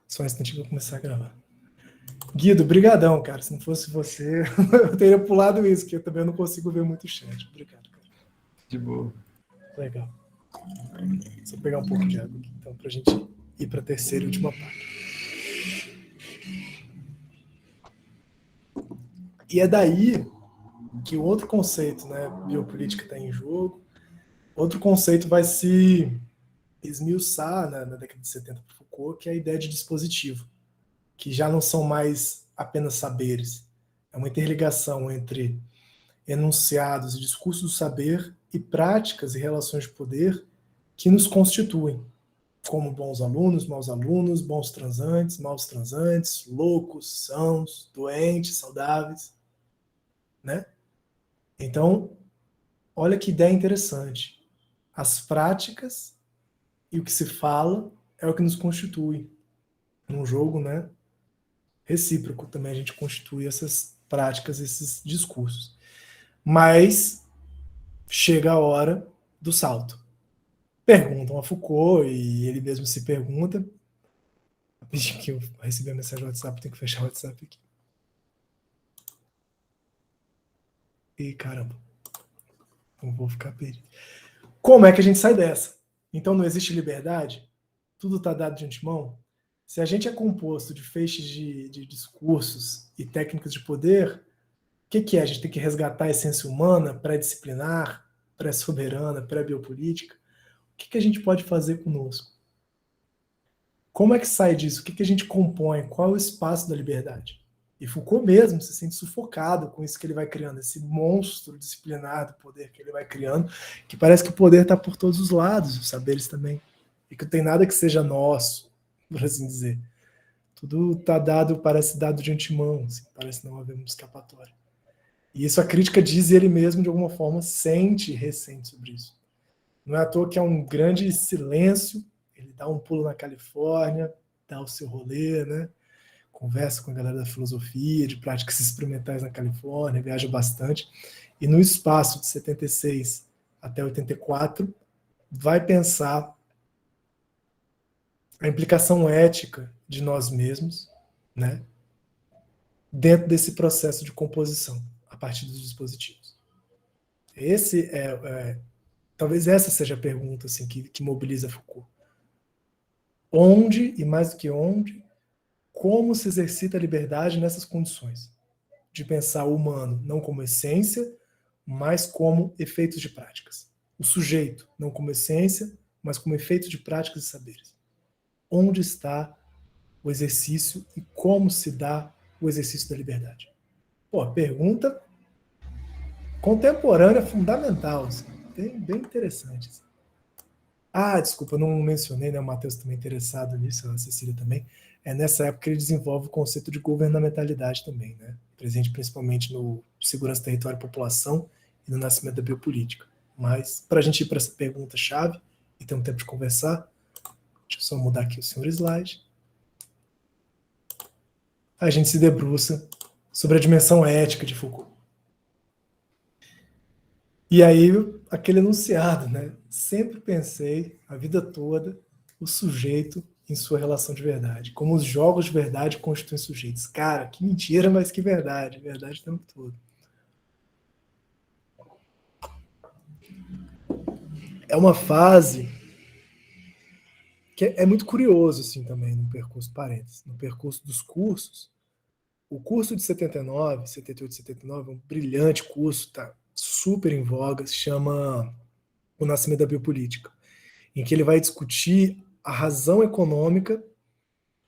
Só um instantinho que eu vou começar a gravar. Guido, brigadão, cara. Se não fosse você, eu teria pulado isso, que eu também não consigo ver muito o chat. Obrigado, cara. De boa. Legal. Só pegar um pouco de água aqui, então, pra gente ir para a terceira e última parte. E é daí que o outro conceito, né, biopolítica está em jogo. Outro conceito vai se esmiuçar na década de 70 por Foucault, que é a ideia de dispositivo, que já não são mais apenas saberes. É uma interligação entre enunciados e discursos do saber e práticas e relações de poder que nos constituem, como bons alunos, bons transantes, maus transantes, loucos, sãos, doentes, saudáveis, né? Então, olha que ideia interessante. As práticas e o que se fala é o que nos constitui. Num jogo, né, recíproco também a gente constitui essas práticas, esses discursos. Mas chega a hora do salto. Perguntam a Foucault e ele mesmo se pergunta. Que eu recebi a mensagem no WhatsApp, tenho que fechar o WhatsApp aqui. E caramba, não vou ficar perdido. Como é que a gente sai dessa? Então não existe liberdade? Tudo está dado de antemão? Se a gente é composto de feixes de discursos e técnicas de poder, o que é? A gente tem que resgatar a essência humana, pré-disciplinar, pré-soberana, pré-biopolítica? O que a gente pode fazer conosco? Como é que sai disso? O que a gente compõe? Qual é o espaço da liberdade? E Foucault mesmo se sente sufocado com isso que ele vai criando, esse monstro disciplinar do poder que ele vai criando, que parece que o poder está por todos os lados, os saberes também, e que não tem nada que seja nosso, por assim dizer. Tudo está dado, parece dado de antemão, assim, parece não haver uma escapatória. E isso a crítica diz, e ele mesmo, de alguma forma, sente e ressente sobre isso. Não é à toa que é um grande silêncio, ele dá um pulo na Califórnia, dá o seu rolê, né? Conversa com a galera da filosofia, de práticas experimentais na Califórnia, viaja bastante. E no espaço de 76 até 84, vai pensar a implicação ética de nós mesmos, né? Dentro desse processo de composição, a partir dos dispositivos. Talvez essa seja a pergunta assim, que mobiliza Foucault. Onde, e mais do que onde, como se exercita a liberdade nessas condições? De pensar o humano não como essência, mas como efeitos de práticas. O sujeito não como essência, mas como efeitos de práticas e saberes. Onde está o exercício e como se dá o exercício da liberdade? Pô, pergunta contemporânea fundamental, assim, bem interessante. Assim. Desculpa, não mencionei, né? O Matheus também interessado nisso, a Cecília também. É nessa época que ele desenvolve o conceito de governamentalidade também, né? Presente principalmente no Segurança, Território e População e no nascimento da biopolítica. Mas, para a gente ir para essa pergunta-chave e ter um tempo de conversar, deixa eu só mudar aqui o senhor slide. A gente se debruça sobre a dimensão ética de Foucault. E aí, aquele enunciado, né? Sempre pensei, a vida toda, o sujeito em sua relação de verdade. Como os jogos de verdade constituem sujeitos. Cara, que mentira, mas que verdade. Verdade o tempo todo. É uma fase que é muito curioso, assim, também, no percurso, parênteses, no percurso dos cursos. O curso de 79, 78, 79, é um brilhante curso, tá super em voga, se chama O Nascimento da Biopolítica, em que ele vai discutir a razão econômica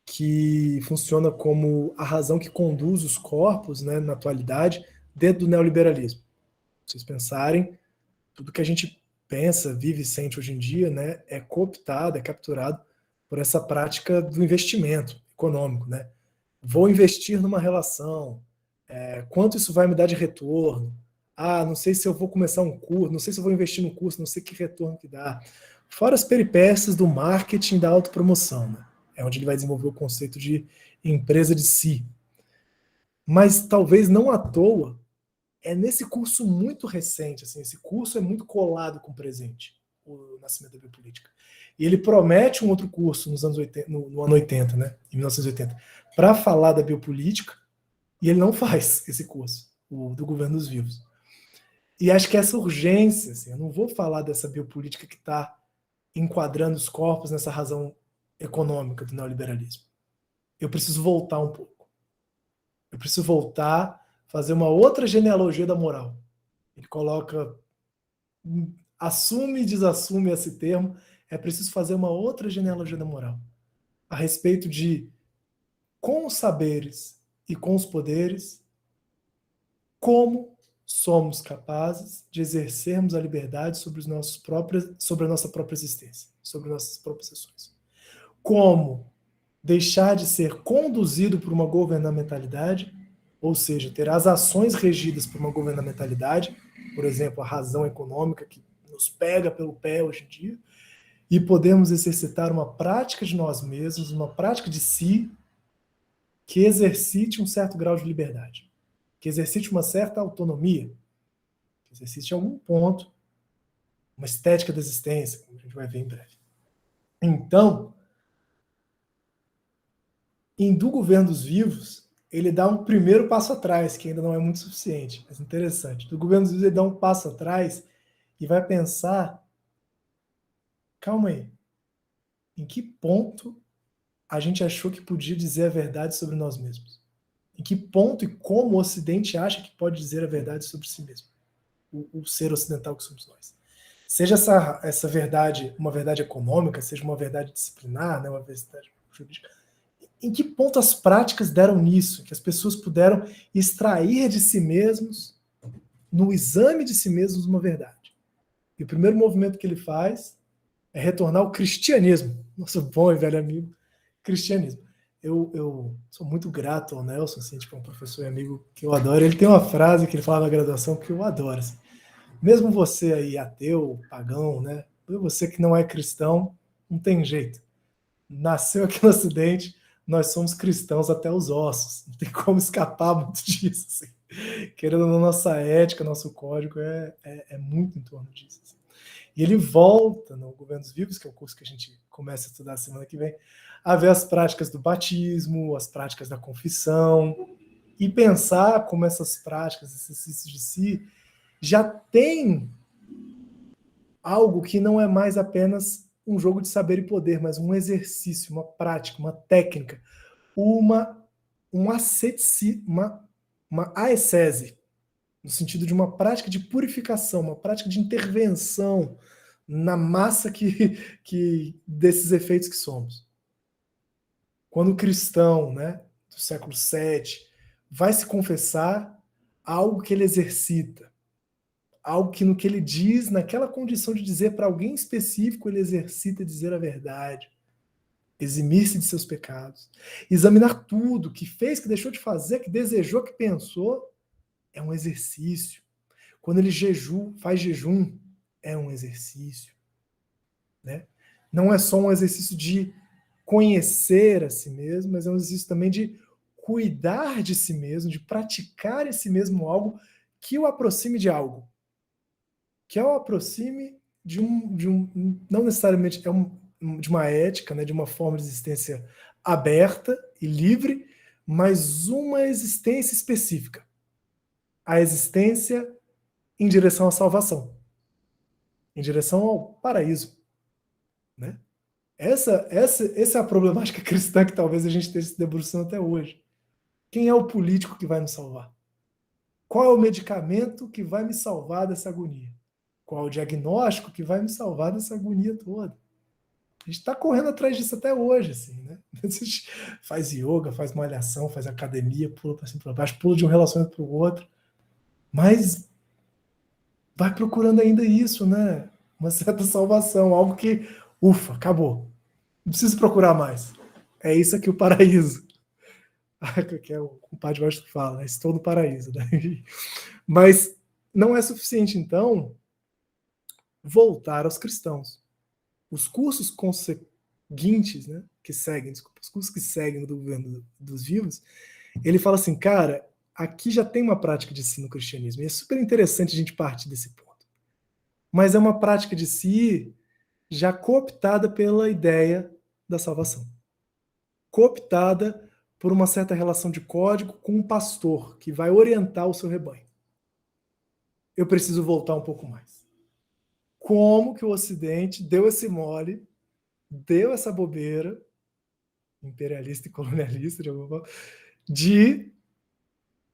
que funciona como a razão que conduz os corpos, né, na atualidade, dentro do neoliberalismo. Se vocês pensarem, tudo que a gente pensa, vive e sente hoje em dia, né, é cooptado, é capturado por essa prática do investimento econômico, né? Vou investir numa relação, quanto isso vai me dar de retorno? Não sei se eu vou começar um curso, não sei se eu vou investir no curso, não sei que retorno que dá. Fora as peripécias do marketing da autopromoção, né? É onde ele vai desenvolver o conceito de empresa de si. Mas talvez não à toa, é nesse curso muito recente, assim, esse curso é muito colado com o presente. o nascimento da biopolítica. E ele promete um outro curso nos anos 80, no ano 80, né, em 1980, para falar da biopolítica, e ele não faz esse curso, o do governo dos vivos. E acho que essa urgência, assim, eu não vou falar dessa biopolítica que está enquadrando os corpos nessa razão econômica do neoliberalismo. Eu preciso voltar um pouco. Eu preciso voltar, fazer uma outra genealogia da moral. Ele coloca, assume e desassume esse termo, é preciso fazer uma outra genealogia da moral, a respeito de, com os saberes e com os poderes, como somos capazes de exercermos a liberdade sobre a nossa própria existência, sobre nossas próprias ações. Como deixar de ser conduzido por uma governamentalidade, ou seja, ter as ações regidas por uma governamentalidade, por exemplo, a razão econômica que nos pega pelo pé hoje em dia, e podemos exercitar uma prática de nós mesmos, uma prática de si, que exercite um certo grau de liberdade, que exercite uma certa autonomia, que exercite em algum ponto uma estética da existência, como a gente vai ver em breve. Então, em Do Governo dos Vivos, ele dá um primeiro passo atrás, que ainda não é muito suficiente, mas interessante. Do Governo dos Vivos, ele dá um passo atrás e vai pensar, calma aí, em que ponto a gente achou que podia dizer a verdade sobre nós mesmos? Em que ponto e como o Ocidente acha que pode dizer a verdade sobre si mesmo? O ser ocidental que somos nós. Seja essa verdade uma verdade econômica, seja uma verdade disciplinar, né, uma verdade jurídica. Em que ponto as práticas deram nisso? Que as pessoas puderam extrair de si mesmos, no exame de si mesmos, uma verdade. E o primeiro movimento que ele faz é retornar ao cristianismo. Nosso bom e velho amigo, cristianismo. Eu sou muito grato ao Nelson, assim, tipo, um professor e amigo que eu adoro. Ele tem uma frase que ele fala na graduação que eu adoro. Assim. Mesmo você aí, ateu, pagão, né? Você que não é cristão, não tem jeito. Nasceu aqui no Ocidente, nós somos cristãos até os ossos. Não tem como escapar muito disso. Assim. Querendo ou não, nossa ética, nosso código é muito em torno disso. Assim. E ele volta no Governo dos Vivos, que é o curso que a gente começa a estudar semana que vem, a ver as práticas do batismo, as práticas da confissão, e pensar como essas práticas, esses exercícios de si, já tem algo que não é mais apenas um jogo de saber e poder, mas um exercício, uma prática, uma técnica, uma aesese, no sentido de uma prática de purificação, uma prática de intervenção na massa que desses efeitos que somos. Quando o cristão, né, do século VII, vai se confessar, algo que ele exercita, algo que no que ele diz, naquela condição de dizer para alguém específico, ele exercita dizer a verdade, eximir-se de seus pecados, examinar tudo que fez, que deixou de fazer, que desejou, que pensou, é um exercício. Quando ele faz jejum, é um exercício. Né? Não é só um exercício de conhecer a si mesmo, mas é um exercício também de cuidar de si mesmo, de praticar esse mesmo algo que o aproxime de algo. Que o aproxime de não necessariamente de uma ética, né, de uma forma de existência aberta e livre, mas uma existência específica. A existência em direção à salvação, em direção ao paraíso. Né? Essa é a problemática cristã que talvez a gente esteja se debruçando até hoje. Quem é o político que vai nos salvar? Qual é o medicamento que vai me salvar dessa agonia? Qual é o diagnóstico que vai me salvar dessa agonia toda? A gente está correndo atrás disso até hoje, assim, né? A gente faz yoga, faz malhação, faz academia, pula para cima para baixo, pula de um relacionamento para o outro, mas vai procurando ainda isso, né? Uma certa salvação, algo que, ufa, acabou. Não preciso procurar mais. É isso aqui o paraíso. Que é o compadre Washington fala, estou no paraíso. Né? Mas não é suficiente, então, voltar aos cristãos. Os cursos conseguintes, né, os cursos que seguem do Governo dos Vivos, ele fala assim, cara, aqui já tem uma prática de ensino no cristianismo, e é super interessante a gente partir desse ponto. mas é uma prática de si já cooptada pela ideia da salvação. Cooptada por uma certa relação de código com um pastor que vai orientar o seu rebanho. Eu preciso voltar um pouco mais. Como que o Ocidente deu esse mole, deu essa bobeira, imperialista e colonialista, de alguma forma, de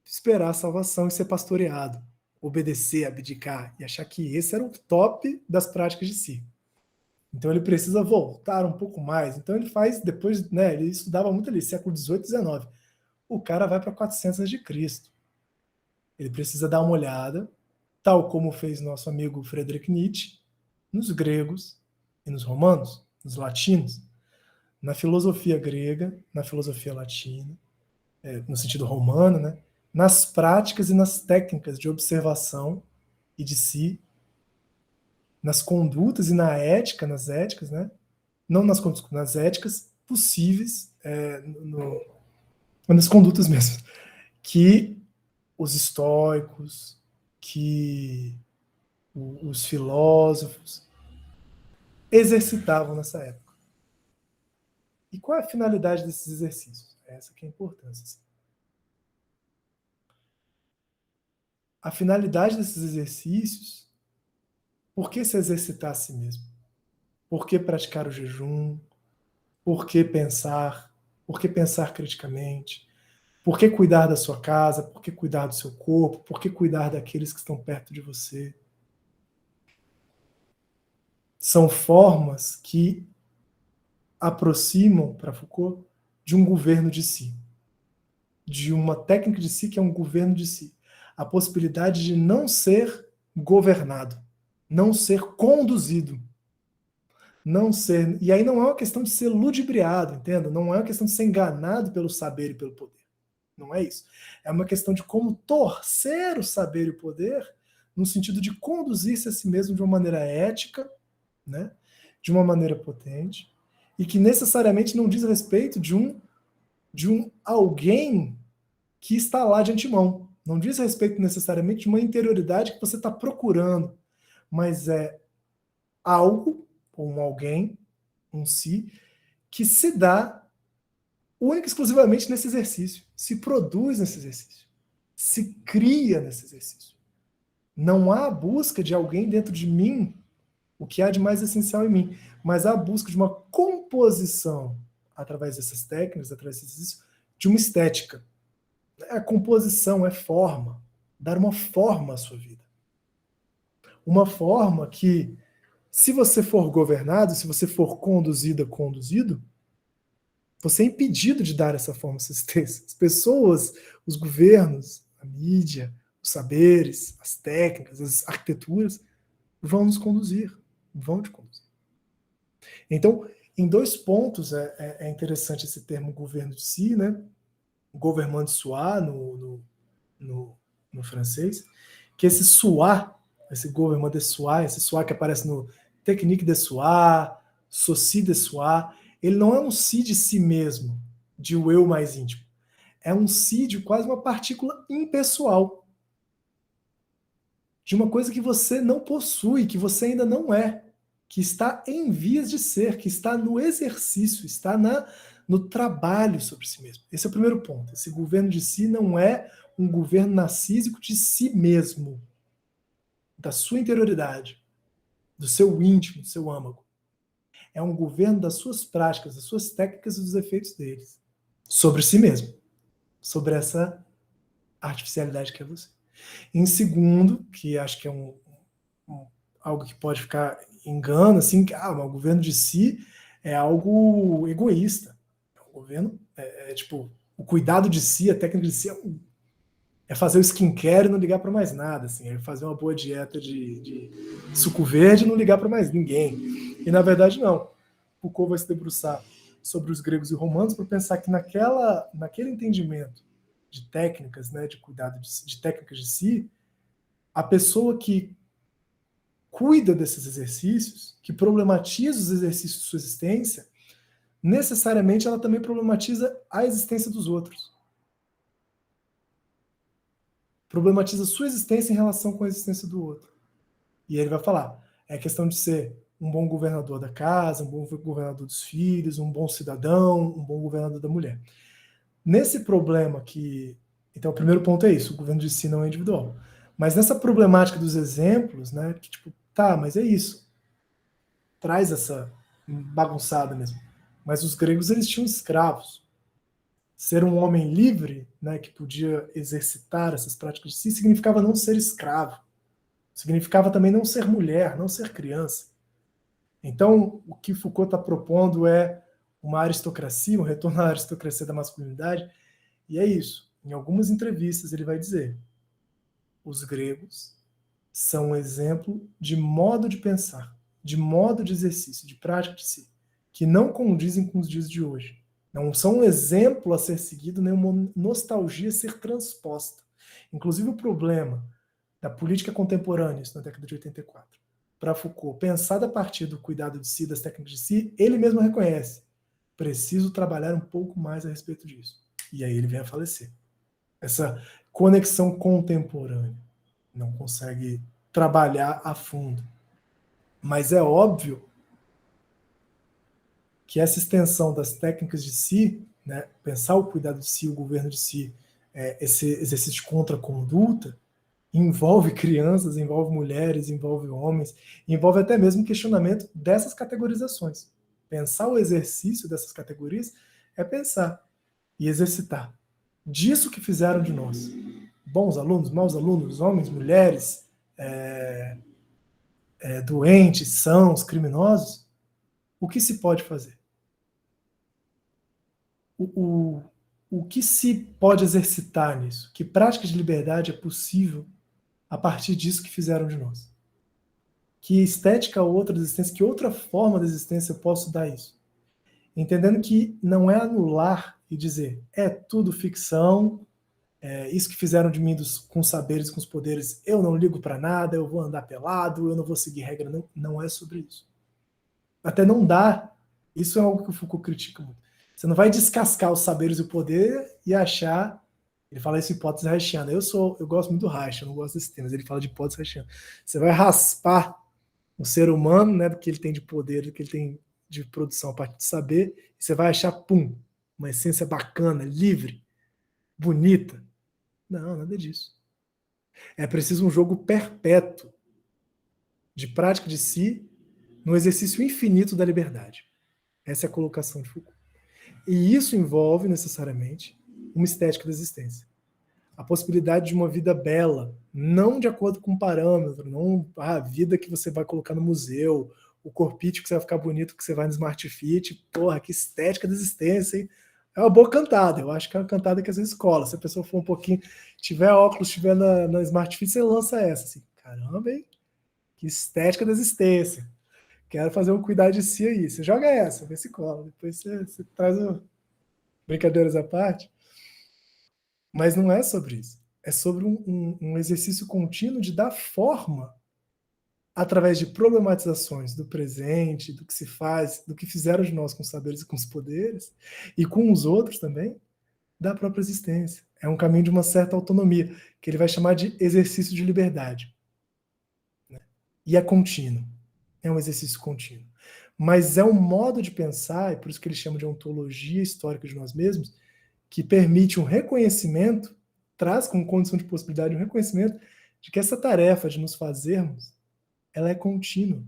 esperar a salvação e ser pastoreado, obedecer, abdicar, e achar que esse era o top das práticas de si. Então ele precisa voltar um pouco mais. Então ele faz, depois, né, ele estudava muito ali, século XVIII e XIX. O cara vai para 400 a.C. Ele precisa dar uma olhada, tal como fez nosso amigo Friedrich Nietzsche, nos gregos e nos romanos, nos latinos, na filosofia grega, na filosofia latina, no sentido romano, né, nas práticas e nas técnicas de observação e de si, nas condutas e na ética, nas éticas, né, não nas condutas, nas éticas possíveis, nas condutas mesmo, que os estoicos, que os filósofos exercitavam nessa época. E qual é a finalidade desses exercícios? Essa que é a importância. Assim. A finalidade desses exercícios, por que se exercitar a si mesmo? Por que praticar o jejum? Por que pensar? Por que pensar criticamente? Por que cuidar da sua casa? Por que cuidar do seu corpo? Por que cuidar daqueles que estão perto de você? São formas que aproximam, para Foucault, de um governo de si. De uma técnica de si que é um governo de si. A possibilidade de não ser governado, não ser conduzido, não ser... E aí não é uma questão de ser ludibriado, entenda? Não é uma questão de ser enganado pelo saber e pelo poder. Não é isso. É uma questão de como torcer o saber e o poder no sentido de conduzir-se a si mesmo de uma maneira ética, né? De uma maneira potente, e que necessariamente não diz respeito de um alguém que está lá de antemão. Não diz respeito necessariamente de uma interioridade que você está procurando, mas é algo, ou um alguém, um si, que se dá única e exclusivamente nesse exercício, se produz nesse exercício, se cria nesse exercício. Não há busca de alguém dentro de mim, o que há de mais essencial em mim, mas há a busca de uma composição, através dessas técnicas, através desse exercício, de uma estética. A composição é forma, dar uma forma à sua vida. Uma forma que, se você for governado, se você for conduzido, você é impedido de dar essa forma à sua existência. As pessoas, os governos, a mídia, os saberes, as técnicas, as arquiteturas vão nos conduzir, vão te conduzir. Então, em dois pontos é interessante esse termo governo de si, né? Gouvernement de soi no francês, que esse soi, esse gouvernement de soi, esse soi que aparece no Technique de soi, Souci de soi, ele não é um si de si mesmo, de o eu mais íntimo. É um si de quase uma partícula impessoal. De uma coisa que você não possui, que você ainda não é, que está em vias de ser, que está no exercício, está no trabalho sobre si mesmo. Esse é o primeiro ponto. Esse governo de si não é um governo narcísico de si mesmo, da sua interioridade, do seu íntimo, do seu âmago. É um governo das suas práticas, das suas técnicas e dos efeitos deles. Sobre si mesmo. Sobre essa artificialidade que é você. Em segundo, que acho que é algo que pode ficar engano, assim, que o governo de si é algo egoísta. O governo tipo, o cuidado de si, a técnica de si é fazer o skincare e não ligar para mais nada, assim, é fazer uma boa dieta de suco verde e não ligar para mais ninguém. E na verdade não. Foucault vai se debruçar sobre os gregos e romanos para pensar que naquele entendimento de técnicas, né, de cuidado de técnicas de si, a pessoa que cuida desses exercícios, que problematiza os exercícios de sua existência, necessariamente ela também problematiza a existência dos outros. Problematiza sua existência em relação com a existência do outro. E aí ele vai falar, É a questão de ser um bom governador da casa, um bom governador dos filhos, um bom cidadão, um bom governador da mulher. Nesse problema que... Então, o primeiro ponto é isso, o governo de si não é individual. Mas nessa problemática dos exemplos, né, que tipo, tá, mas é isso. Traz essa bagunçada mesmo. Mas os gregos, eles tinham escravos. Ser um homem livre, né, que podia exercitar essas práticas de si, significava não ser escravo. Significava também não ser mulher, não ser criança. Então, o que Foucault está propondo é uma aristocracia, um retorno à aristocracia da masculinidade, e é isso. Em algumas entrevistas ele vai dizer: os gregos são um exemplo de modo de pensar, de modo de exercício, de prática de si, que não condizem com os dias de hoje. Não são um exemplo a ser seguido, nem uma nostalgia a ser transposta. Inclusive o problema da política contemporânea, isso na década de 84, para Foucault, pensado a partir do cuidado de si, das técnicas de si, ele mesmo reconhece: preciso trabalhar um pouco mais a respeito disso. E aí ele vem a falecer. Essa conexão contemporânea não consegue trabalhar a fundo. Mas é óbvio que essa extensão das técnicas de si, né, pensar o cuidado de si, o governo de si, esse exercício de contraconduta, envolve crianças, envolve mulheres, envolve homens, envolve até mesmo questionamento dessas categorizações. Pensar o exercício dessas categorias é pensar e exercitar. Disso que fizeram de nós. Bons alunos, maus alunos, homens, mulheres, doentes, sãos, criminosos. O que se pode fazer? O que se pode exercitar nisso? Que prática de liberdade é possível a partir disso que fizeram de nós? Que estética outra da existência, que outra forma da existência eu posso dar isso? Entendendo que não é anular e dizer, é tudo ficção, isso que fizeram de mim com os saberes, com os poderes, eu não ligo para nada, eu vou andar pelado, eu não vou seguir regra, não, não é sobre isso. Até não dá, isso é algo que o Foucault critica muito. Você não vai descascar os saberes e o poder e achar, ele fala isso hipótese Reichiana, eu gosto muito do Reich, eu não gosto desse tema, mas ele fala de hipótese Reichiana. Você vai raspar o ser humano, né, do que ele tem de poder, do que ele tem de produção a partir de saber, e você vai achar, pum, uma essência bacana, livre, bonita. Não, nada disso. É preciso um jogo perpétuo de prática de si no exercício infinito da liberdade. Essa é a colocação de Foucault. E isso envolve, necessariamente, uma estética da existência. A possibilidade de uma vida bela, não de acordo com um parâmetro, não a vida que você vai colocar no museu, o corpite que você vai ficar bonito que você vai no Smart Fit, porra, que estética da existência, hein? É uma boa cantada, eu acho que é uma cantada que às vezes cola. Se a pessoa for um pouquinho, tiver óculos, tiver na Smart Fit, você lança essa, assim, caramba, hein? Que estética da existência. Quero fazer um cuidado de si aí. Você joga essa, vê se cola. Depois você traz brincadeiras à parte. Mas não é sobre isso. É sobre um exercício contínuo de dar forma através de problematizações do presente, do que se faz, do que fizeram de nós com os saberes e com os poderes, e com os outros também, da própria existência. É um caminho de uma certa autonomia, que ele vai chamar de exercício de liberdade. E é contínuo. É um exercício contínuo. Mas é um modo de pensar, e por isso que ele chama de ontologia histórica de nós mesmos, que permite um reconhecimento, traz como condição de possibilidade um reconhecimento de que essa tarefa de nos fazermos, ela é contínua.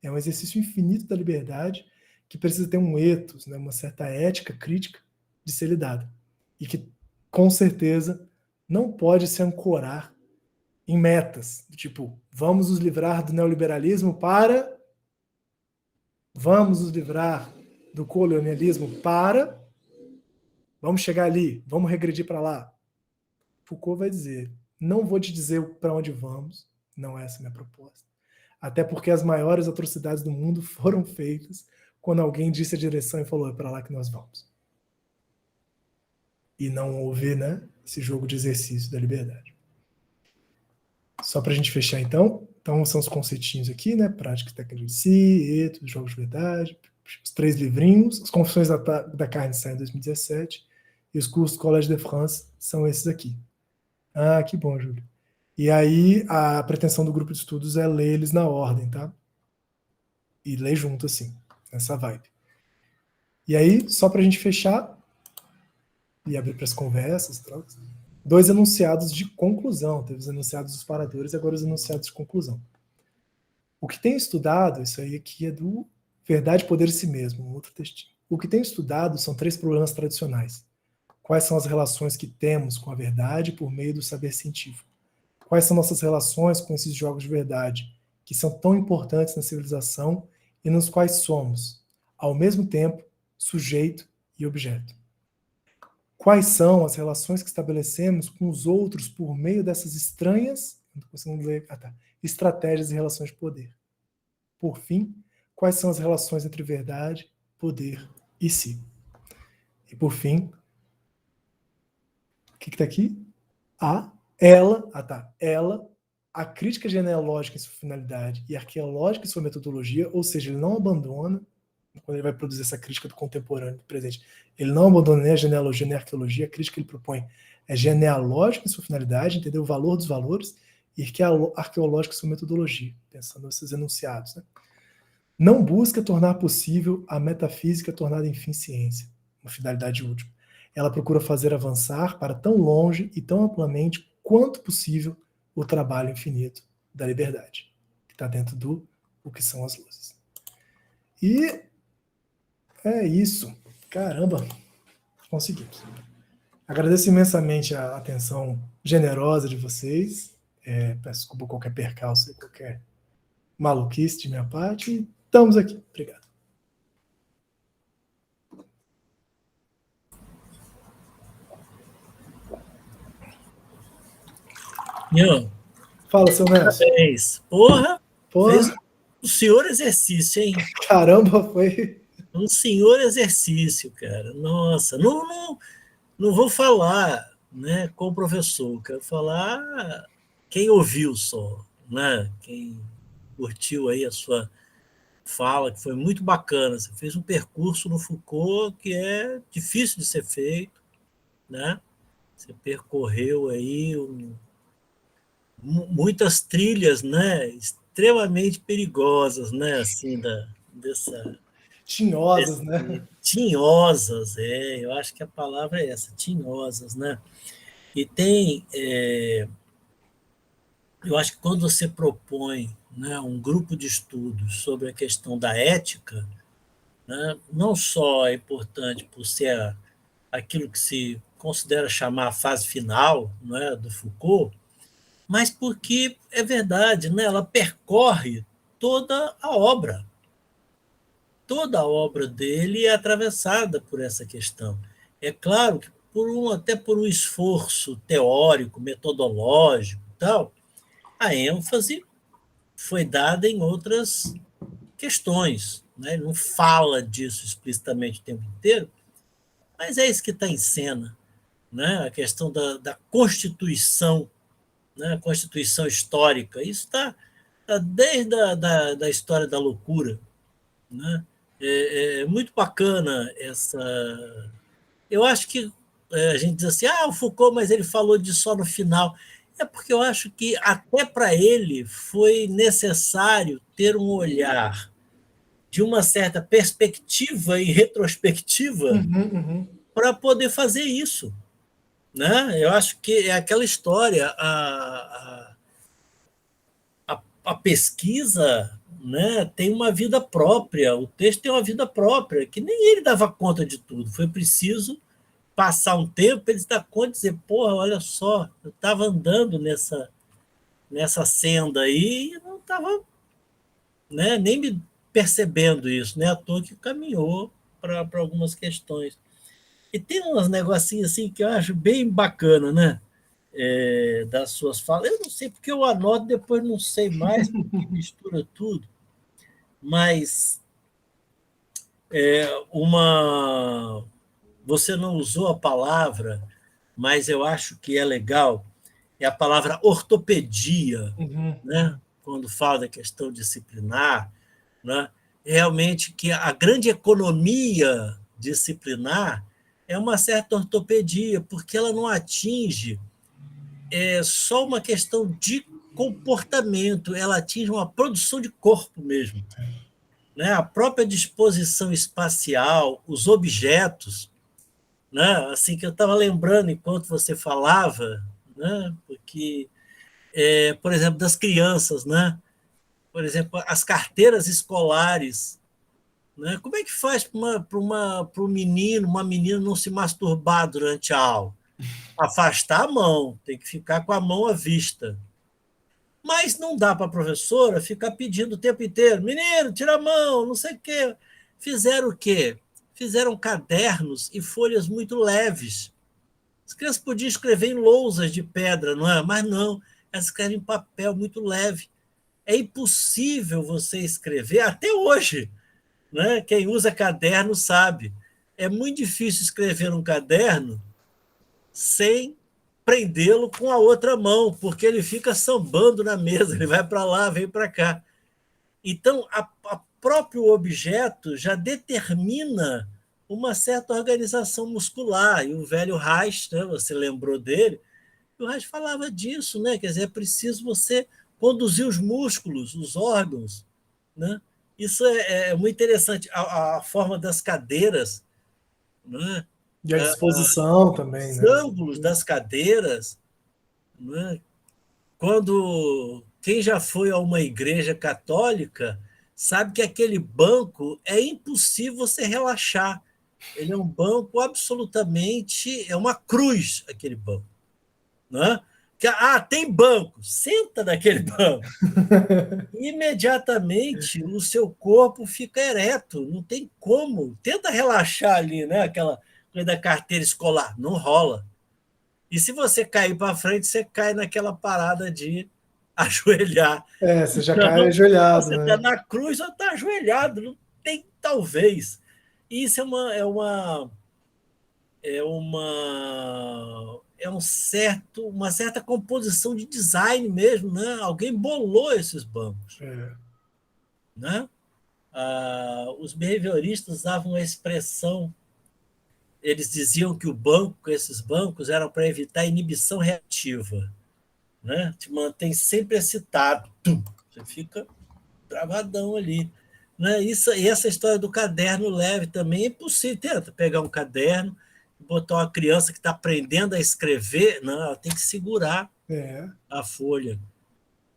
É um exercício infinito da liberdade que precisa ter um ethos, né, uma certa ética crítica de ser lidada. E que, com certeza, não pode se ancorar em metas, tipo, vamos nos livrar do neoliberalismo para... Vamos nos livrar do colonialismo para... Vamos chegar ali, vamos regredir para lá. Foucault vai dizer, não vou te dizer para onde vamos, não é essa a minha proposta. Até porque as maiores atrocidades do mundo foram feitas quando alguém disse a direção e falou, é para lá que nós vamos. E não houve, né, esse jogo de exercício da liberdade. Só para a gente fechar, então são os conceitinhos aqui, né, prática e técnica de si, ethos, jogos de verdade, os 3 livrinhos, as Confissões da Carne saem em 2017, e os cursos do Collège de France são esses aqui. Ah, que bom, Júlio. E aí, a pretensão do grupo de estudos é ler eles na ordem, tá? e ler junto, assim, nessa vibe. E aí, só para a gente fechar e abrir para as conversas, trocas, 2 enunciados de conclusão. Teve os enunciados dos paradores e agora os enunciados de conclusão. O que tem estudado, isso aí aqui é do Verdade, Poder e Si Mesmo, um outro textinho. O que tem estudado são 3 problemas tradicionais. Quais são as relações que temos com a verdade por meio do saber científico? Quais são nossas relações com esses jogos de verdade, que são tão importantes na civilização e nos quais somos, ao mesmo tempo, sujeito e objeto? Quais são as relações que estabelecemos com os outros por meio dessas estranhas, não estou conseguindo ler, estratégias e relações de poder? Por fim, quais são as relações entre verdade, poder e si? E por fim, o que está aqui? Ela, a crítica genealógica em sua finalidade e arqueológica em sua metodologia, ou seja, ele não abandona, quando ele vai produzir essa crítica do contemporâneo, do presente, ele não abandona nem a genealogia nem a arqueologia, a crítica que ele propõe é genealógica em sua finalidade, entender o valor dos valores, e arqueológica em sua metodologia, pensando nesses enunciados. Né? Não busca tornar possível a metafísica tornada enfim ciência, uma finalidade última. Ela procura fazer avançar para tão longe e tão amplamente quanto possível o trabalho infinito da liberdade, que está dentro do o que são as luzes. E é isso. Caramba, conseguimos. Agradeço imensamente a atenção generosa de vocês. Peço desculpa por qualquer percalço, qualquer maluquice de minha parte. E estamos aqui. Obrigado. Meu, fala, seu Nelson. Parabéns. Porra, fez um senhor exercício, hein? Caramba, foi... Um senhor exercício, cara. Nossa, não vou falar, né, com o professor, quero falar quem ouviu só, né? Quem curtiu aí a sua fala, que foi muito bacana. Você fez um percurso no Foucault que é difícil de ser feito, né? Você percorreu aí muitas trilhas, né, extremamente perigosas, né, assim, tinhosas, né? Tinhosas, eu acho que a palavra é essa, tinhosas, né? E tem, eu acho que quando você propõe, né, um grupo de estudos sobre a questão da ética, né, não só é importante por ser aquilo que se considera chamar a fase final, né, do Foucault, mas porque é verdade, né? Ela percorre toda a obra. Toda a obra dele é atravessada por essa questão. É claro que até por um esforço teórico, metodológico, tal, a ênfase foi dada em outras questões. Né? Ele não fala disso explicitamente o tempo inteiro, mas é isso que está em cena. Né? A questão da constituição, né, a Constituição histórica. Isso está desde da história da loucura. Né? É muito bacana essa... Eu acho que a gente diz assim, o Foucault, mas ele falou disso só no final. É porque eu acho que até para ele foi necessário ter um olhar de uma certa perspectiva e retrospectiva para poder fazer isso. Né? Eu acho que é aquela história, a pesquisa, né, tem uma vida própria, o texto tem uma vida própria, que nem ele dava conta de tudo. Foi preciso passar um tempo para ele se dar conta e dizer, porra, olha só, eu estava andando nessa senda aí e não estava, né, nem me percebendo isso, né, à toa que caminhou para algumas questões. E tem uns negocinhos assim que eu acho bem bacana, né? Das suas falas. Eu não sei porque eu anoto, depois não sei mais, porque mistura tudo. Mas você não usou a palavra, mas eu acho que é legal, é a palavra ortopedia, né? Quando fala da questão disciplinar, né? Realmente que a grande economia disciplinar é uma certa ortopedia, porque ela não atinge só uma questão de comportamento, ela atinge uma produção de corpo mesmo. né? A própria disposição espacial, os objetos, né? Assim que eu estava lembrando enquanto você falava, né? Porque, por exemplo, das crianças, né? Por exemplo, as carteiras escolares, né? Como é que faz para um menino, uma menina não se masturbar durante a aula? Afastar a mão, tem que ficar com a mão à vista. Mas não dá para a professora ficar pedindo o tempo inteiro, menino, tira a mão, não sei o quê. Fizeram o quê? Fizeram cadernos e folhas muito leves. As crianças podiam escrever em lousas de pedra, não é? Mas não, elas escrevem em papel muito leve. É impossível você escrever, até hoje, né? Quem usa caderno sabe. É muito difícil escrever um caderno sem prendê-lo com a outra mão, porque ele fica sambando na mesa, ele vai para lá, vem para cá. Então, a próprio objeto já determina uma certa organização muscular. E o velho Reich, né, você lembrou dele, o Reich falava disso, né? Quer dizer, é preciso você conduzir os músculos, os órgãos. Né? Isso é muito interessante. A forma das cadeiras, né? E a disposição também, Os né? ângulos das cadeiras. Né? Quando quem já foi a uma igreja católica sabe que aquele banco é impossível você relaxar. Ele é um banco absolutamente, é uma cruz aquele banco, né? Tem banco, senta naquele banco. Imediatamente o seu corpo fica ereto, não tem como. Tenta relaxar ali, né? Aquela coisa da carteira escolar, não rola. E se você cair para frente, você cai naquela parada de ajoelhar. Você já cai Então, ajoelhado, você está né? na cruz ou está ajoelhado, não tem talvez. E isso uma certa composição de design mesmo, né? Alguém bolou esses bancos, É. né? Os behavioristas usavam a expressão, eles diziam que esses bancos eram para evitar inibição reativa, né? Te mantém sempre excitado, você fica travadão ali. Né? E essa história do caderno leve também é possível. Tenta pegar um caderno, botar uma criança que está aprendendo a escrever, não, ela tem que segurar É. a folha.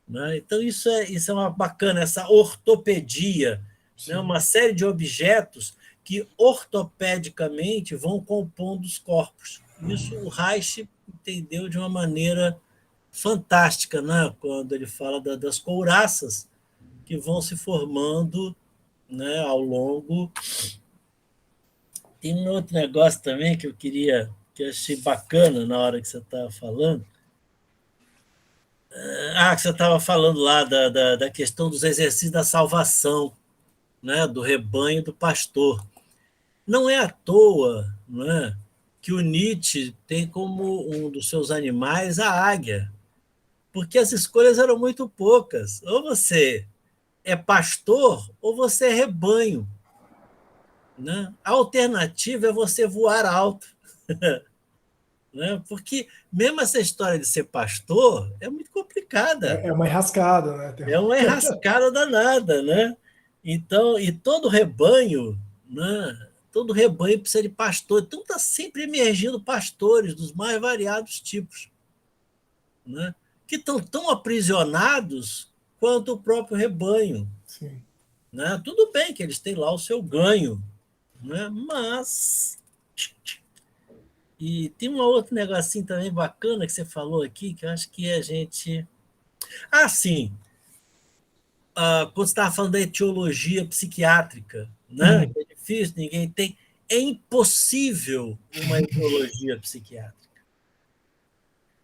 Né? Então, isso é uma bacana, essa ortopedia, né? Sim. Uma série de objetos que ortopedicamente vão compondo os corpos. Isso o Reich entendeu de uma maneira fantástica, né? Quando ele fala das couraças que vão se formando, né, ao longo. Tem um outro negócio também que eu achei bacana na hora que você estava falando. Que você estava falando lá da questão dos exercícios da salvação, né, do rebanho e do pastor. Não é à toa, né, que o Nietzsche tem como um dos seus animais a águia, porque as escolhas eram muito poucas. Ou você é pastor ou você é rebanho. Né? A alternativa é você voar alto. Né? Porque mesmo essa história de ser pastor é muito complicada. É uma enrascada, né? É uma enrascada danada. Né? Então, e todo rebanho, né? Todo rebanho precisa de pastor. Então está sempre emergindo pastores dos mais variados tipos. Né? Que estão tão aprisionados quanto o próprio rebanho. Sim. Né? Tudo bem que eles têm lá o seu ganho, né? Mas e tem um outro negocinho também bacana que você falou aqui, que eu acho que a gente. Sim. Quando você estava falando da etiologia psiquiátrica, né? Uhum. Que é difícil, ninguém tem. É impossível uma etiologia psiquiátrica.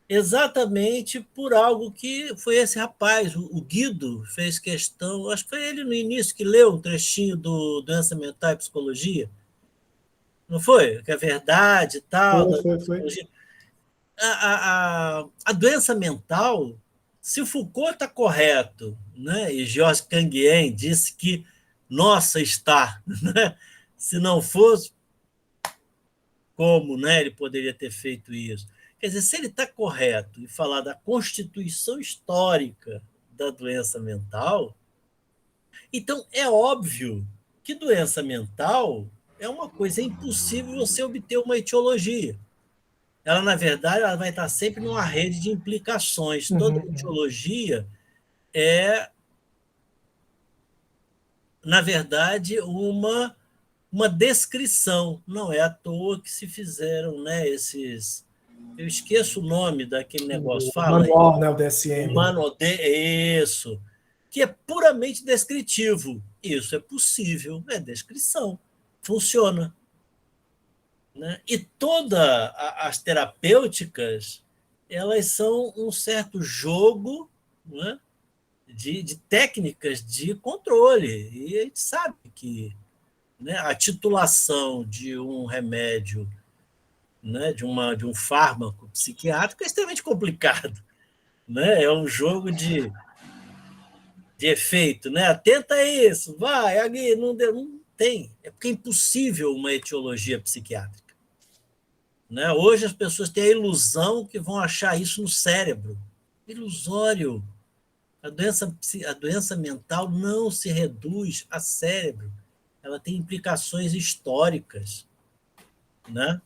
Exatamente por algo que foi esse rapaz, o Guido, fez questão. Acho que foi ele no início que leu um trechinho do Doença Mental e Psicologia. Não foi? Que é verdade e tal, da Foi. psicologia. A doença mental, se Foucault está correto, né, e Georges Canguien disse que nossa está, né, se não fosse, como, né, ele poderia ter feito isso? Quer dizer, se ele está correto em falar da constituição histórica da doença mental, Então, é óbvio que doença mental é uma coisa impossível você obter uma etiologia. Ela, na verdade, ela vai estar sempre numa rede de implicações. Toda etiologia é, na verdade, uma descrição. Não é à toa que se fizeram, né, esses... Eu esqueço o nome daquele negócio. O Fala aí. manual, né, o O DSM. manual de isso, que é puramente descritivo. Isso é possível, é descrição. Funciona. Né? E todas as terapêuticas, elas são um certo jogo, né, de técnicas de controle. E a gente sabe que, né, a titulação de um remédio, né, de um fármaco psiquiátrico é extremamente complicado. Né? É um jogo de efeito. Né? Tenta isso, vai, aqui, não deu, não tem. É porque é impossível uma etiologia psiquiátrica. Né? Hoje as pessoas têm a ilusão que vão achar isso no cérebro. Ilusório. A doença mental não se reduz a cérebro. Ela tem implicações históricas. Né?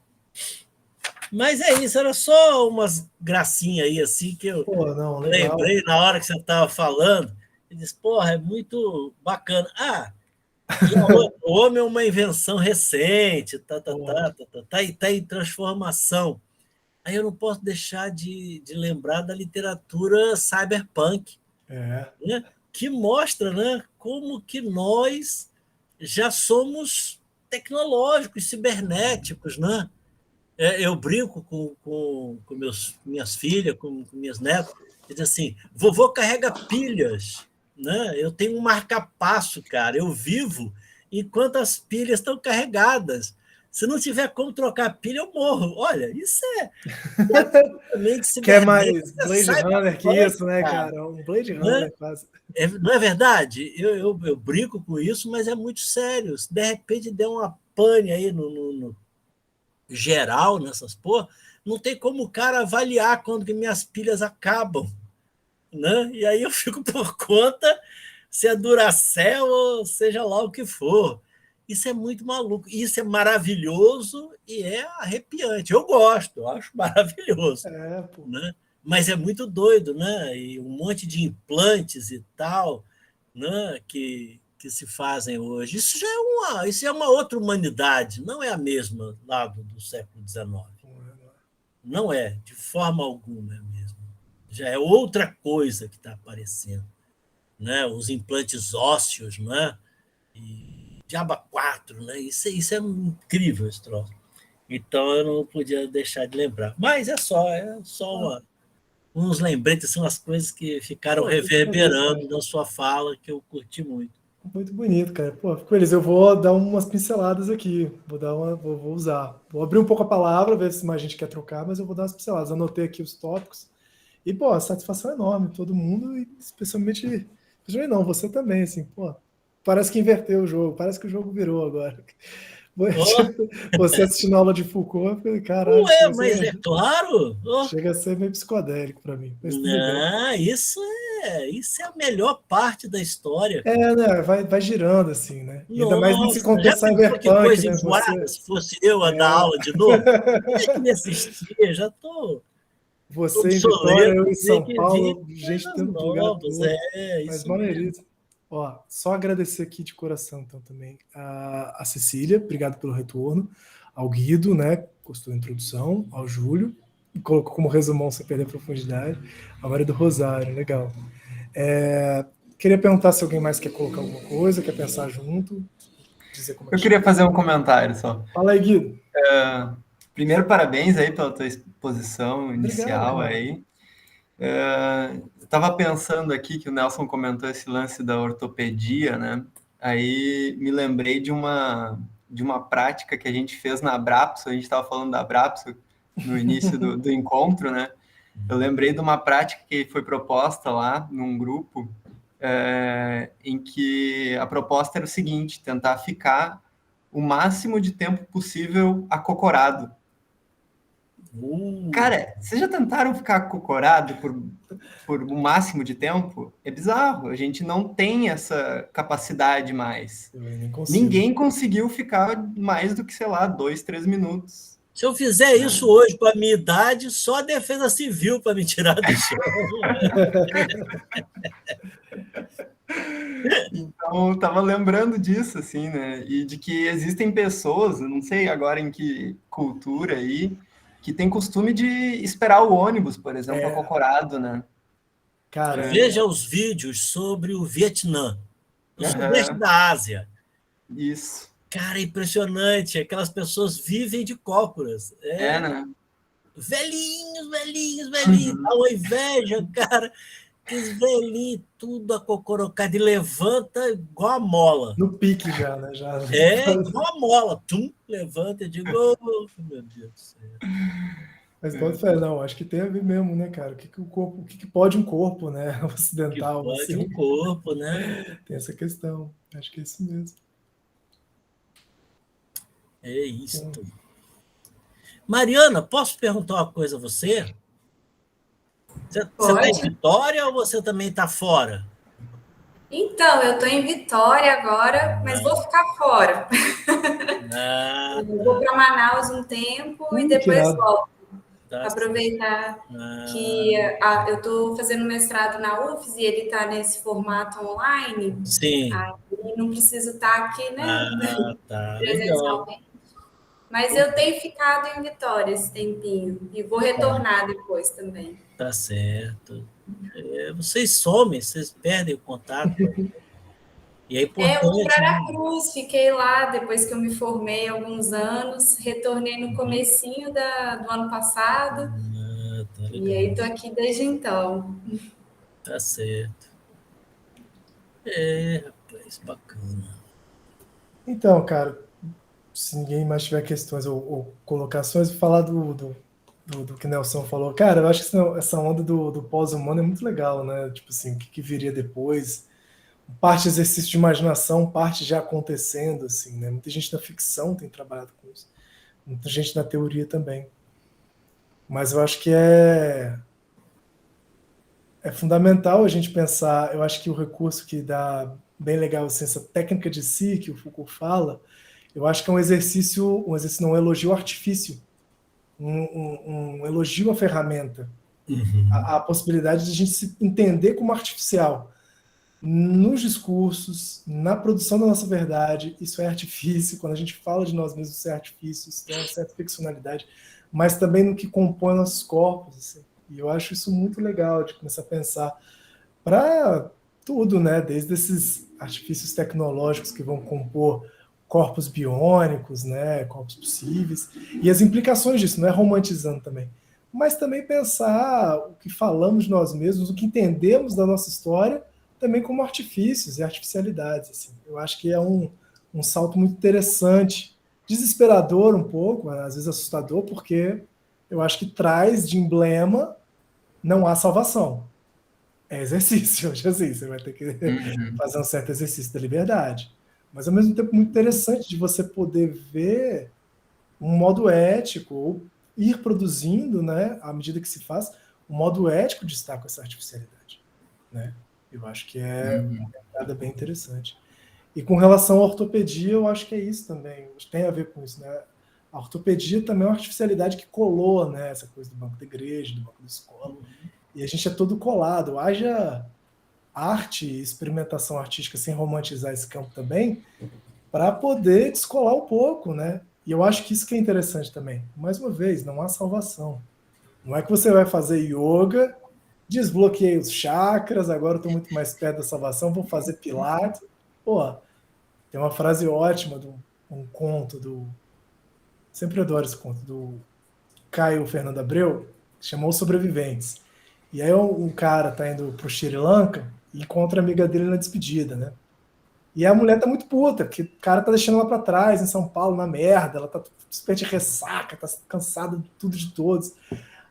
Mas é isso, era só umas gracinhas aí assim que eu Não, legal. lembrei na hora que você estava falando. E disse, porra, é muito bacana. E a outra, o homem é uma invenção recente, tá em transformação. Aí eu não posso deixar de lembrar da literatura cyberpunk, né? Que mostra, né, como que nós já somos tecnológicos, cibernéticos. Né? Eu brinco com minhas filhas, com minhas netas, e diz assim, vovô carrega pilhas. Né? Eu tenho um marca-passo, cara, eu vivo enquanto as pilhas estão carregadas. Se não tiver como trocar pilha, eu morro. Olha, isso é absolutamente Que é cibernético. mais Blade Runner que isso, né, cara? Um Blade Né? Runner quase. Não é verdade? Eu brinco com isso, mas é muito sério. Se de repente der uma pane aí no geral nessas porra, não tem como o cara avaliar quando que minhas pilhas acabam. Né? E aí eu fico por conta se é Duracell ou seja lá o que for. Isso é muito maluco. Isso é maravilhoso e é arrepiante. Eu gosto, eu acho maravilhoso. Pô. Né? Mas é muito doido, né? E um monte de implantes e tal, né? Que se fazem hoje. Isso é uma outra humanidade, não é a mesma lá do século XIX. Não é, de forma alguma é a mesma. Já é outra coisa que está aparecendo. Né? Os implantes ósseos, né? E Diaba 4, né? Isso é incrível, esse troço. Então eu não podia deixar de lembrar. Mas é só uns lembretes, são as coisas que ficaram reverberando na sua fala, que eu curti muito. Muito bonito, cara. Pô, fico feliz. Eu vou dar umas pinceladas aqui. Vou usar. Vou abrir um pouco a palavra, ver se mais gente quer trocar, mas eu vou dar umas pinceladas. Anotei aqui os tópicos. E, pô, a satisfação é enorme, todo mundo, e especialmente não, você também, assim, pô. Parece que inverteu o jogo, parece que o jogo virou agora. Você assistindo a aula de Foucault, eu falei, caralho, Mas é claro. Chega a ser meio psicodélico para mim. Mas tudo bem. Isso é a melhor parte da história. Né? Vai girando, assim, né? Nossa, ainda mais nesse contexto cyberpunk, que coisa né? enjoada, se fosse eu a dar aula de novo. Eu queria assistir, já estou. Você em Vitória, eu em São Paulo, gente de todo lugar. Mas maneiríssimo. Ó, só agradecer aqui de coração, então, também a Cecília, obrigado pelo retorno, ao Guido, né, gostou da introdução, ao Júlio, colocou como resumão sem perder a profundidade, a Maria do Rosário, legal. Queria perguntar se alguém mais quer colocar alguma coisa, quer pensar junto, dizer como eu queria fazer um comentário só. Fala aí, Guido. Primeiro, parabéns aí pela tua exposição inicial. Obrigado, aí. Eu estava pensando aqui que o Nelson comentou esse lance da ortopedia, né? Aí me lembrei de uma prática que a gente fez na Abrapso, a gente estava falando da Abrapso no início do encontro, né? Eu lembrei de uma prática que foi proposta lá num grupo, em que a proposta era o seguinte, tentar ficar o máximo de tempo possível acocorado. Cara, vocês já tentaram ficar acocorado por um máximo de tempo? É bizarro, a gente não tem essa capacidade mais. Eu nem consigo. Ninguém conseguiu ficar mais do que, sei lá, 2, 3 minutos. Se eu fizer isso hoje com a minha idade, só a defesa civil para me tirar do chão. Então, eu tava lembrando disso, assim, né? E de que existem pessoas, eu não sei agora em que cultura aí, que tem costume de esperar o ônibus, por exemplo, acocorado, né? Cara, Veja os vídeos sobre o Vietnã, o sudeste Aham, da Ásia. isso. Cara, é impressionante. Aquelas pessoas vivem de cócoras. Né? Velhinhos, velhinhos, velhinhos. Dá uma inveja, cara. Aqueles velhinhos, tudo acocorocado. E levanta igual a mola. no pique já, né? Já. Igual a mola. Tum, levanta e digo, oh, meu Deus do céu. Mas bota fé, não, acho que tem a ver mesmo, né, cara? O que pode um corpo, né? Que Ocidental, pode assim. um corpo, né? Tem essa questão. Acho que é isso mesmo. É isto. Mariana, posso perguntar uma coisa a você? Você está em Vitória ou você também está fora? Então, eu estou em Vitória agora, mas vou ficar fora. Eu vou para Manaus um tempo e depois volto. Aproveitar que eu estou fazendo mestrado na UFES e ele está nesse formato online. Sim. Aí não preciso estar aqui, né? Tá. Presencialmente. Mas eu tenho ficado em Vitória esse tempinho e vou retornar depois também. Tá certo. Vocês somem, vocês perdem o contato. E é importante. Eu fui para Aracruz, fiquei lá depois que eu me formei há alguns anos, retornei no comecinho do ano passado. Tá legal. E aí estou aqui desde então. Tá certo. Rapaz, bacana. Então, cara, se ninguém mais tiver questões ou colocações, vou falar do que Nelson falou. Cara, eu acho que essa onda do pós-humano é muito legal, né? Tipo assim, o que viria depois. Parte exercício de imaginação, parte já acontecendo, assim, né? Muita gente na ficção tem trabalhado com isso. Muita gente na teoria também. Mas eu acho que é fundamental a gente pensar. Eu acho que o recurso que dá bem legal, assim, essa técnica de si que o Foucault fala, eu acho que é um exercício não, um elogio ao artifício, um elogio à ferramenta, a possibilidade de a gente se entender como artificial. Nos discursos, na produção da nossa verdade, isso é artifício. Quando a gente fala de nós mesmos, isso é artifício, isso tem uma certa ficcionalidade, mas também no que compõe nossos corpos. Assim. E eu acho isso muito legal de começar a pensar para tudo, né? Desde esses artifícios tecnológicos que vão compor corpos biônicos, né? Corpos possíveis, e as implicações disso, não é romantizando também, mas também pensar o que falamos de nós mesmos, o que entendemos da nossa história, também como artifícios e artificialidades. Assim. Eu acho que é um salto muito interessante, desesperador um pouco, às vezes assustador, porque eu acho que traz de emblema não há salvação. É exercício, assim, você vai ter que fazer um certo exercício da liberdade. Mas, ao mesmo tempo, muito interessante de você poder ver um modo ético, ou ir produzindo, né, à medida que se faz, um modo ético de estar com essa artificialidade. Né? Eu acho que é uma pegada bem interessante. E com relação à ortopedia, eu acho que é isso também. Tem a ver com isso, né? A ortopedia também é uma artificialidade que colou, né? Essa coisa do banco da igreja, do banco da escola. E a gente é todo colado. Haja arte e experimentação artística sem romantizar esse campo também, para poder descolar um pouco, né? E eu acho que isso que é interessante também. Mais uma vez, não há salvação. Não é que você vai fazer yoga, desbloqueei os chakras, agora eu estou muito mais perto da salvação, vou fazer pilates. Pô, tem uma frase ótima de um conto do... Sempre adoro esse conto, do Caio Fernando Abreu, que chamou Os Sobreviventes. E aí um cara tá indo pro Sri Lanka e encontra a amiga dele na despedida, né? E a mulher tá muito puta, porque o cara tá deixando ela pra trás, em São Paulo, na merda, ela tá super de ressaca, tá cansada de tudo de todos.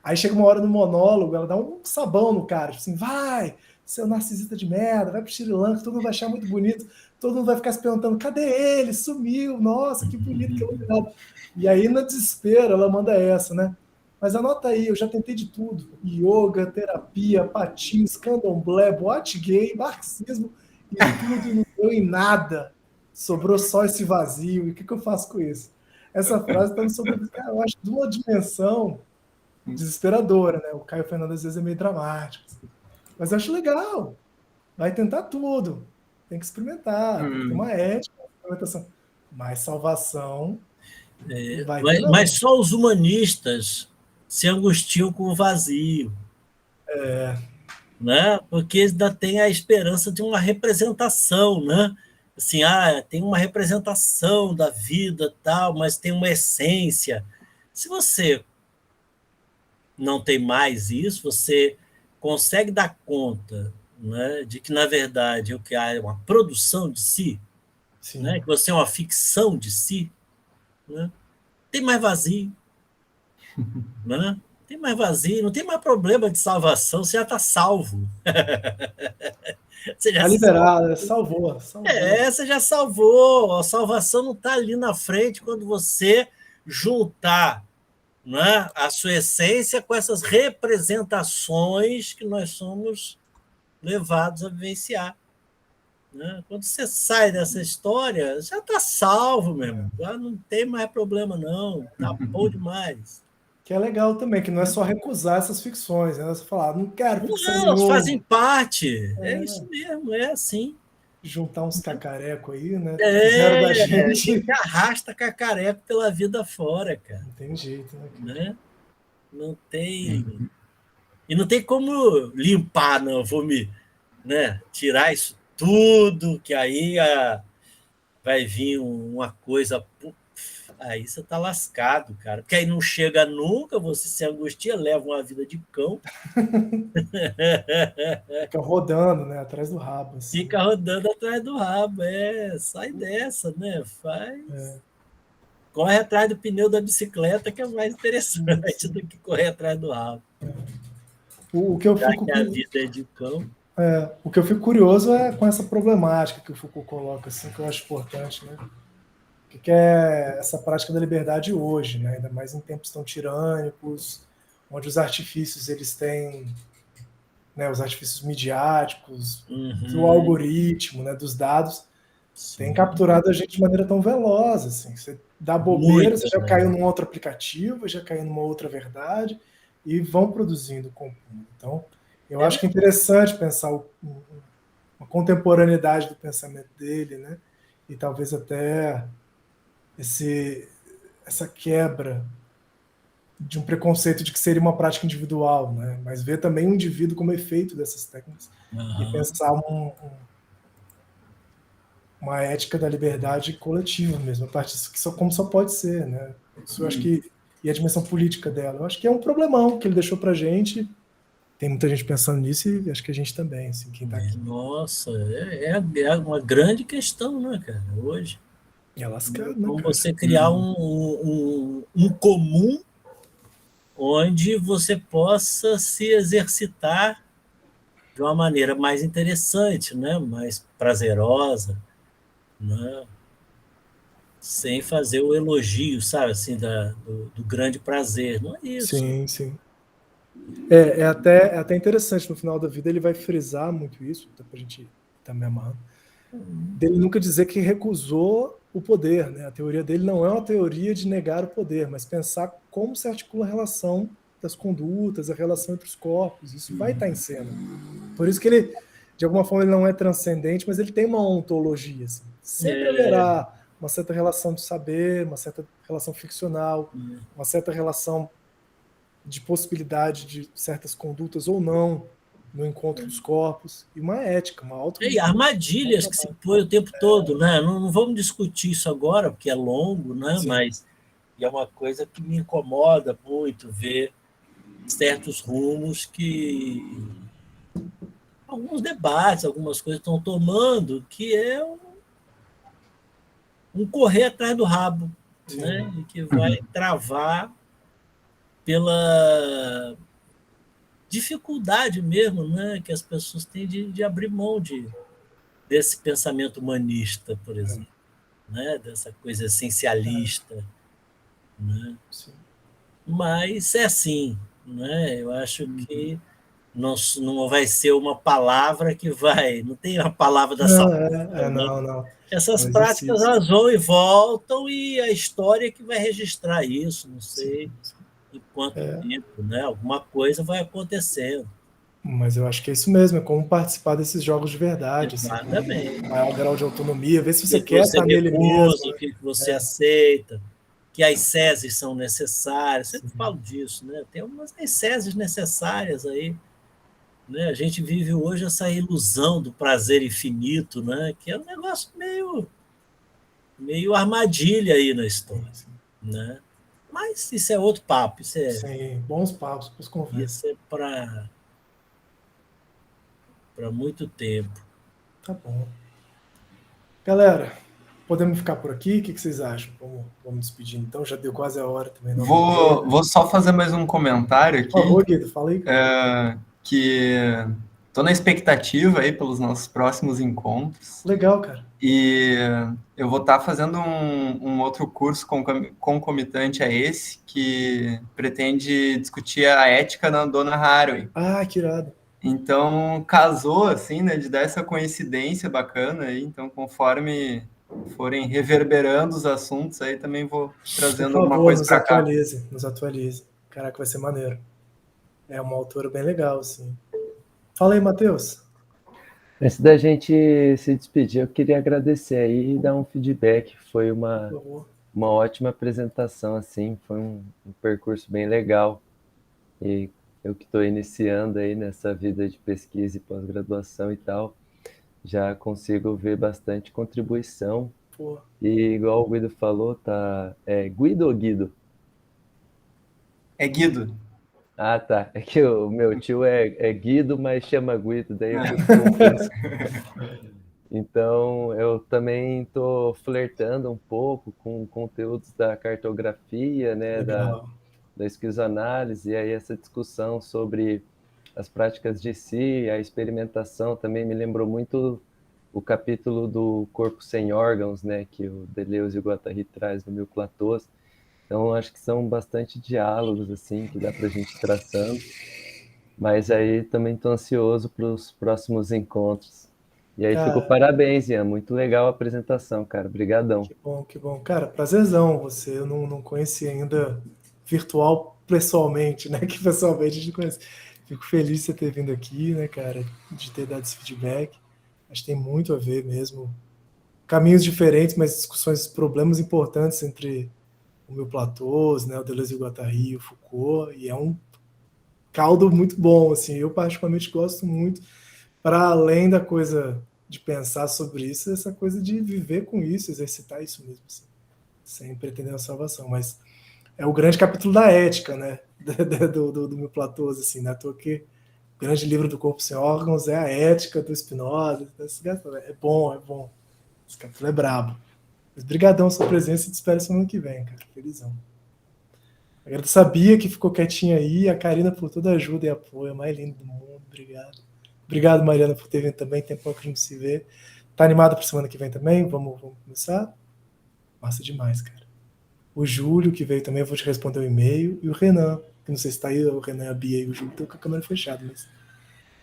Aí chega uma hora no monólogo, ela dá um sabão no cara, tipo assim, vai, seu narcisista de merda, vai pro Sri Lanka, todo mundo vai achar muito bonito, todo mundo vai ficar se perguntando, cadê ele? Sumiu, nossa, que bonito, que legal. E aí, no desespero, ela manda essa, né? Mas anota aí, eu já tentei de tudo. Yoga, terapia, patins, candomblé, boate gay, marxismo, e tudo não deu em nada. Sobrou só esse vazio. E o que eu faço com isso? Essa frase está me sobrevivendo, cara, eu acho, de uma dimensão desesperadora, né? O Caio Fernando às vezes é meio dramático. Mas eu acho legal. Vai tentar tudo. Tem que experimentar. Tem que ter uma ética, uma experimentação. Mas salvação não vai ter, não. Mas só os humanistas se angustiam com o vazio. Né? Porque eles ainda têm a esperança de uma representação, né? Assim, tem uma representação da vida, tal, mas tem uma essência. Se você não tem mais isso, você consegue dar conta, né, de que, na verdade, o que há é uma produção de si, né, que você é uma ficção de si, né? Tem mais vazio. Né? Tem mais vazio, não tem mais problema de salvação, você já está salvo. Você já liberado, salvou. Você já salvou. A salvação não está ali na frente quando você juntar, né, a sua essência com essas representações que nós somos levados a vivenciar. Né? Quando você sai dessa história, já está salvo, meu irmão. Já não tem mais problema, não. Está bom demais. Que é legal também, que não é só recusar essas ficções, né? Você falar, não quero ficção nenhuma. Elas fazem parte. É isso mesmo, é assim. Juntar uns cacareco aí, né? Fizeram da gente. A gente arrasta cacareco pela vida fora, cara. Não tem jeito, né? Não tem. E não tem como limpar, não. Vou me, né, tirar isso tudo, que aí vai vir uma coisa. Aí você tá lascado, cara. Porque aí não chega nunca, você se angustia, leva uma vida de cão. Fica rodando, né? Atrás do rabo. Assim. Fica rodando atrás do rabo. Sai dessa, né? Corre atrás do pneu da bicicleta, que é mais interessante do que correr atrás do rabo. O que eu fico que a vida é de cão. O que eu fico curioso é com essa problemática que o Foucault coloca, assim, que eu acho importante, né? O que é essa prática da liberdade hoje, né? Ainda mais em tempos tão tirânicos, onde os artifícios eles têm, né, os artifícios midiáticos, do algoritmo, né, dos dados, tem capturado a gente de maneira tão veloz, assim. Você dá bobeira, você já caiu num outro aplicativo, já caiu numa outra verdade, e vão produzindo, compondo. Então, eu acho que é interessante pensar uma contemporaneidade do pensamento dele, né? E talvez até essa quebra de um preconceito de que seria uma prática individual, né? Mas ver também o indivíduo como efeito dessas técnicas e pensar uma ética da liberdade coletiva mesmo, a partir disso, como só pode ser, né? Isso eu acho que, e a dimensão política dela, eu acho que é um problemão que ele deixou pra gente. Tem muita gente pensando nisso e acho que a gente também, assim, quem tá aqui. Nossa, é uma grande questão, né, cara, hoje. É lascado, né, como você criar um comum onde você possa se exercitar de uma maneira mais interessante, né, mais prazerosa, né, sem fazer o elogio, sabe, assim, do grande prazer, não é isso. Sim, sim. É até interessante, no final da vida ele vai frisar muito isso, pra gente também amarrando, dele nunca dizer que recusou o poder, né? A teoria dele não é uma teoria de negar o poder, mas pensar como se articula a relação das condutas, a relação entre os corpos, isso vai estar em cena. Por isso que ele, de alguma forma, ele não é transcendente, mas ele tem uma ontologia, assim. Sempre haverá uma certa relação de saber, uma certa relação ficcional, uma certa relação de possibilidade de certas condutas ou não no encontro dos corpos, e uma ética, uma armadilhas que se põe o tempo todo, né? Não vamos discutir isso agora, porque é longo, né? Sim. Mas é uma coisa que me incomoda muito ver certos rumos que alguns debates, algumas coisas estão tomando, que é um correr atrás do rabo, né? E que vai travar pela dificuldade mesmo, né, que as pessoas têm de abrir mão desse pensamento humanista, por exemplo, né, dessa coisa essencialista. Né? mas é assim, né? Eu acho que não vai ser uma palavra que vai... Não tem a palavra da salvação, não. Essas práticas, elas vão e voltam, e a história que vai registrar isso, não sei em quanto tempo, né? Alguma coisa vai acontecendo. Mas eu acho que é isso mesmo, é como participar desses jogos de verdade. Exatamente. Assim, maior grau de autonomia, ver se você quer estar nele mesmo. O que você aceita, que as SESs são necessárias. Sempre falo disso, né? Tem umas SESs necessárias aí. Né? A gente vive hoje essa ilusão do prazer infinito, né? Que é um negócio meio armadilha aí na história. Né? Mas isso é outro papo. Sim, bons papos, bons conversas. Isso é para muito tempo. Tá bom. Galera, podemos ficar por aqui? O que vocês acham? Vamos despedindo então, já deu quase a hora também. Vou só fazer mais um comentário aqui. Por favor, Guido, fala aí. Que estou na expectativa aí pelos nossos próximos encontros. Legal, cara. E eu vou estar fazendo um outro curso concomitante a esse, que pretende discutir a ética da Donna Haraway. Ah, que irado. Então, casou, assim, né, de dar essa coincidência bacana aí. Então, conforme forem reverberando os assuntos aí, também vou trazendo alguma coisa para cá. Nos atualize. Caraca, vai ser maneiro. É uma autora bem legal, assim. Fala aí, Matheus. Antes da gente se despedir, eu queria agradecer aí e dar um feedback. Foi uma ótima apresentação, assim, foi um percurso bem legal. E eu que estou iniciando aí nessa vida de pesquisa e pós-graduação e tal, já consigo ver bastante contribuição. E igual o Guido falou, tá... É Guido ou Guido? É Guido. Ah, tá. É que o meu tio é Guido, mas chama Guido, daí eu fico confuso. Então, eu também estou flertando um pouco com conteúdos da cartografia, né, da esquizoanálise, e aí essa discussão sobre as práticas de si, a experimentação, também me lembrou muito o capítulo do Corpo Sem Órgãos, né, que o Deleuze e o Guattari traz no Mil Platôs. Então, acho que são bastante diálogos, assim, que dá para a gente ir traçando. Mas aí também estou ansioso para os próximos encontros. E aí ficou parabéns, Ian. Muito legal a apresentação, cara. Obrigadão. Que bom. Cara, prazerzão você. Eu não conheci ainda pessoalmente, né? Que pessoalmente a gente conhece. Fico feliz de você ter vindo aqui, né, cara? De ter dado esse feedback. Acho que tem muito a ver mesmo. Caminhos diferentes, mas discussões, problemas importantes entre o Mil Platôs, né, o Deleuze e o Guattari, o Foucault, e é um caldo muito bom, assim, eu particularmente gosto muito, para além da coisa de pensar sobre isso, essa coisa de viver com isso, exercitar isso mesmo, assim, sem pretender a salvação, mas é o grande capítulo da ética, né, do Mil Platôs, assim, né, que o grande livro do Corpo Sem Órgãos é a ética do Spinoza, é bom, esse capítulo é brabo. Mas brigadão sua presença e te espero semana que vem, cara. Felizão. Eu sabia que ficou quietinha aí. A Karina por toda a ajuda e apoio. A mais linda do mundo. Obrigado. Obrigado, Mariana, por ter vindo também. Tem pouco que a gente se vê. Tá animada para semana que vem também? Vamos começar? Massa demais, cara. O Júlio, que veio também, eu vou te responder o e-mail. E o Renan, que não sei se tá aí, o Renan, a Bia e o Júlio estão com a câmera fechada, mas...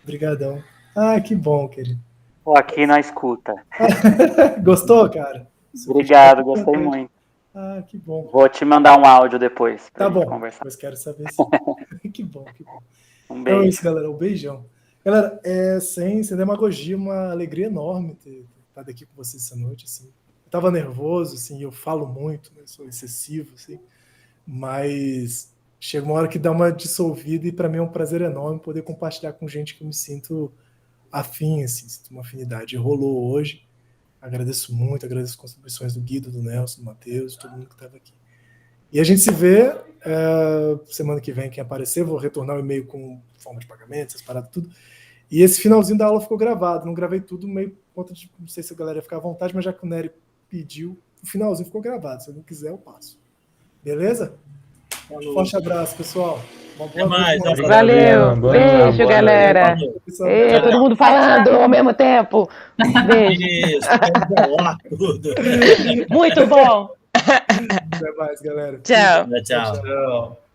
Brigadão. Ah, que bom, querido. Tô aqui na escuta. Gostou, cara? Obrigado, gostei muito. Ah, que bom. Vou te mandar um áudio depois pra gente conversar. Mas quero saber se... Que bom. Um beijo. Então é isso, galera. Um beijão. Galera, sem demagogia, uma alegria enorme ter estado aqui com vocês essa noite, assim. Eu tava nervoso, assim, eu falo muito, né? Sou excessivo, assim, mas chega uma hora que dá uma dissolvida e para mim é um prazer enorme poder compartilhar com gente que eu me sinto afim, assim, sinto uma afinidade. Rolou hoje. Agradeço muito, agradeço as contribuições do Guido, do Nelson, do Matheus, todo mundo que estava aqui. E a gente se vê semana que vem, quem aparecer, vou retornar o e-mail com forma de pagamento, essas paradas, tudo. E esse finalzinho da aula ficou gravado, não gravei tudo, meio conta de, não sei se a galera ia ficar à vontade, mas já que o Nery pediu, o finalzinho ficou gravado, se alguém quiser eu passo. Beleza? Um forte abraço, pessoal. Até mais. Valeu. Beijo, galera. Ei, todo mundo falando ao mesmo tempo. Beijo. Muito bom. Até mais, galera. Tchau. Tchau.